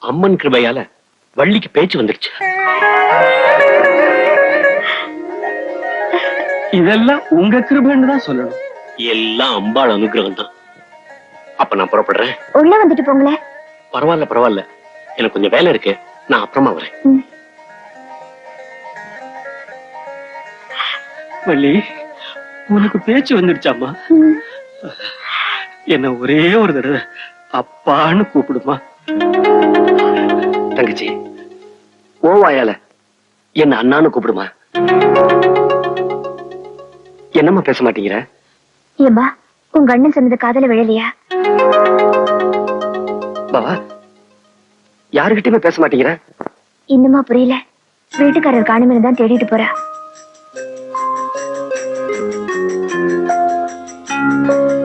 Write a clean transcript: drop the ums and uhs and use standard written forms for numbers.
அம்மன் கிருபையால வள்ளிக்கு பேச்சு வந்துடுச்சு. இதெல்லாம் உங்க கிருபைன்னு தான் சொல்லணும். எல்லாம் அம்பாள் அனுகிரகம் தான். அப்ப நான் புறப்படுறேன். உள்ள வந்துட்டு போங்களேன். பரவாயில்ல பரவாயில்ல, எனக்கு கொஞ்சம் வேலை இருக்கு, நான் அப்புறமா வரேன். வள்ளி, உனக்கு பேச்சு வந்துடுச்சாமா? என்ன ஒரே ஒரு தடவை அப்பான்னு கூப்பிடுமா? தங்கச்சி, ஓவாயால என்ன அண்ணான்னு கூப்பிடுமா? என்னம்மா பேச மாட்டேங்கிற? ஏம்பா, உங்க அண்ணன் சொன்னது காதல விழலையா? பாவா, யாருகிட்டயுமே பேச மாட்டேங்கிற? இன்னுமா புரியல? வீட்டுக்காரர் காணுமே தான் தேடிட்டு போறா.